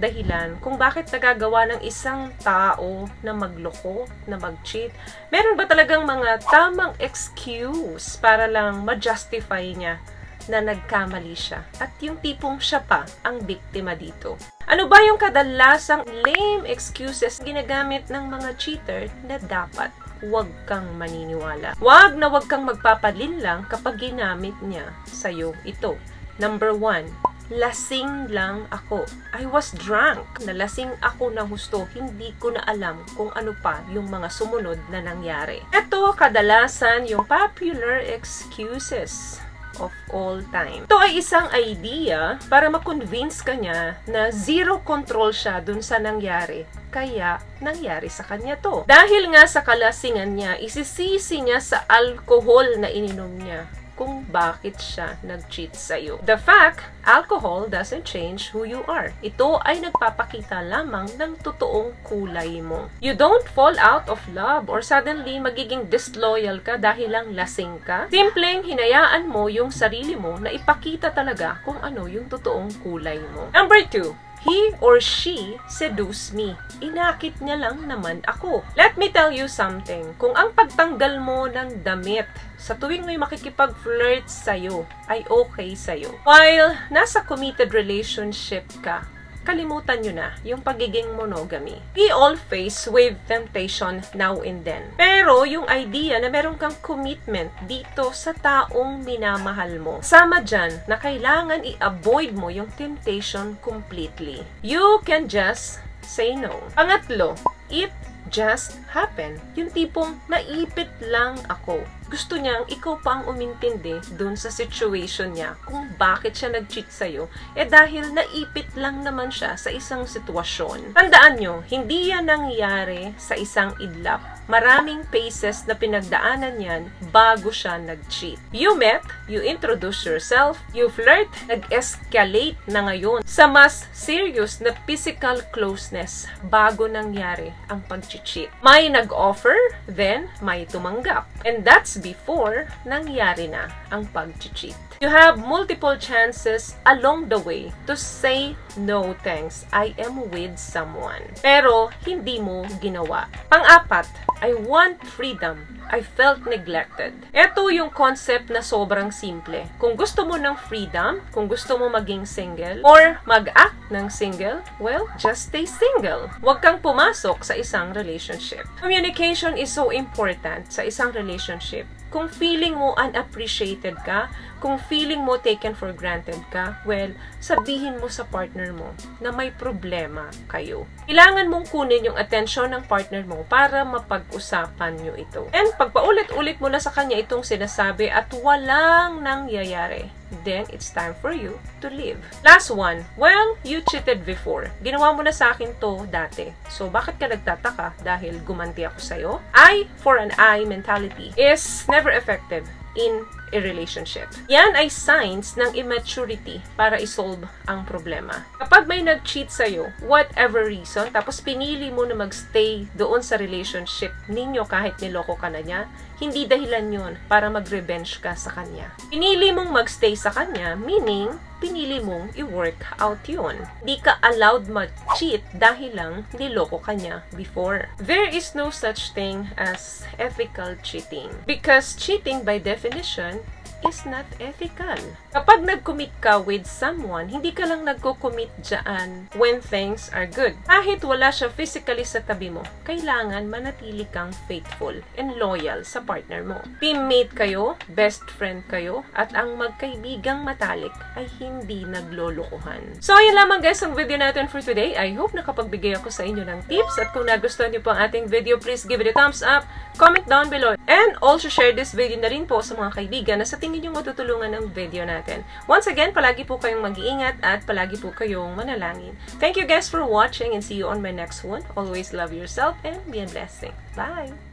dahilan kung bakit nagagawa ng isang tao na magloko, na mag-cheat. Meron ba talagang mga tamang excuse para lang ma-justify niya na nagkamali siya? At yung tipong siya pa ang biktima dito. Ano ba yung kadalasang lame excuses ginagamit ng mga cheater na dapat huwag kang maniniwala? Huwag kang magpapalinlang kapag ginamit niya sa'yo ito. Number 1. Lasing lang ako. I was drunk. Nalasing ako ng husto. Hindi ko na alam kung ano pa yung mga sumunod na nangyari. Ito, kadalasan yung popular excuses of all time. Ito ay isang idea para ma-convince ka niya na zero control siya dun sa nangyari. Kaya, nangyari sa kanya to. Dahil nga sa kalasingan niya, isisisi niya sa alcohol na ininom niya kung bakit siya nag-cheat sa'yo. The fact, alcohol doesn't change who you are. Ito ay nagpapakita lamang ng totoong kulay mo. You don't fall out of love or suddenly magiging disloyal ka dahil lang lasing ka. Simpleng hinayaan mo yung sarili mo na ipakita talaga kung ano yung totoong kulay mo. Number 2. He or she seduced me. Inakit niya lang naman ako. Let me tell you something. Kung ang pagtanggal mo ng damit sa tuwing may makikipag-flirt sa'yo ay okay sa'yo, while nasa committed relationship ka, kalimutan nyo na yung pagiging monogamy. We all face with temptation now and then. Pero yung idea na meron kang commitment dito sa taong minamahal mo, sama dyan na kailangan i-avoid mo yung temptation completely. You can just say no. Pangatlo, it just happen. Yung tipong naipit lang ako. Gusto niyang ikaw pa ang umintindi dun sa situation niya kung bakit siya nag-cheat sa'yo, dahil naipit lang naman siya sa isang sitwasyon. Tandaan nyo, hindi yan nangyari sa isang idlap. Maraming phases na pinagdaanan yan bago siya nag-cheat. You met, you introduce yourself, you flirt, nag-escalate na ngayon sa mas serious na physical closeness bago nangyari ang pag-cheat. May nag-offer, then may tumanggap. And that's before nangyari na ang pag-cheat. You have multiple chances along the way to say, no thanks, I am with someone. Pero hindi mo ginawa. Pang-apat, I want freedom. I felt neglected. Ito yung concept na sobrang simple. Kung gusto mo ng freedom, kung gusto mo maging single, or mag-act ng single, well, just stay single. Huwag kang pumasok sa isang relationship. Communication is so important sa isang relationship. Kung feeling mo unappreciated ka, kung feeling mo taken for granted ka, well, sabihin mo sa partner mo na may problema kayo. Kailangan mong kunin yung atensyon ng partner mo para mapag-usapan nyo ito. And pag paulit-ulit mo na sa kanya itong sinasabi at walang nangyayari, then it's time for you to leave. Last one, well, you cheated before. Ginawa mo na sa akin to dati. So, bakit ka nagtataka? Dahil gumanti ako sa'yo? Eye for an eye mentality is never effective in a relationship. Yan ay signs ng immaturity para isolve ang problema. Kapag may nag-cheat sa'yo, whatever reason, tapos pinili mo na magstay doon sa relationship ninyo kahit niloko ka na niya, hindi dahilan yun para mag-revenge ka sa kanya. Pinili mong magstay sa kanya, meaning, pinili mong i-work out yun. Di ka allowed mag-cheat dahil lang niloko ka niya before. There is no such thing as ethical cheating. Because cheating by definition is not ethical. Kapag nag-commit ka with someone, hindi ka lang nagko-commit dyan when things are good. Kahit wala siya physically sa tabi mo, kailangan manatili kang faithful and loyal sa partner mo. Teammate kayo, best friend kayo, at ang magkaibigang matalik ay hindi naglolokohan. So, ayun lamang guys ang video natin for today. I hope nakapagbigay ako sa inyo ng tips, at kung nagustuhan niyo po ang ating video, please give it a thumbs up, comment down below, and also share this video na rin po sa mga kaibigan na sa tingin nyo matutulungan ng video natin. Once again, palagi po kayong mag-iingat at palagi po kayong manalangin. Thank you guys for watching and see you on my next one. Always love yourself and be a blessing. Bye!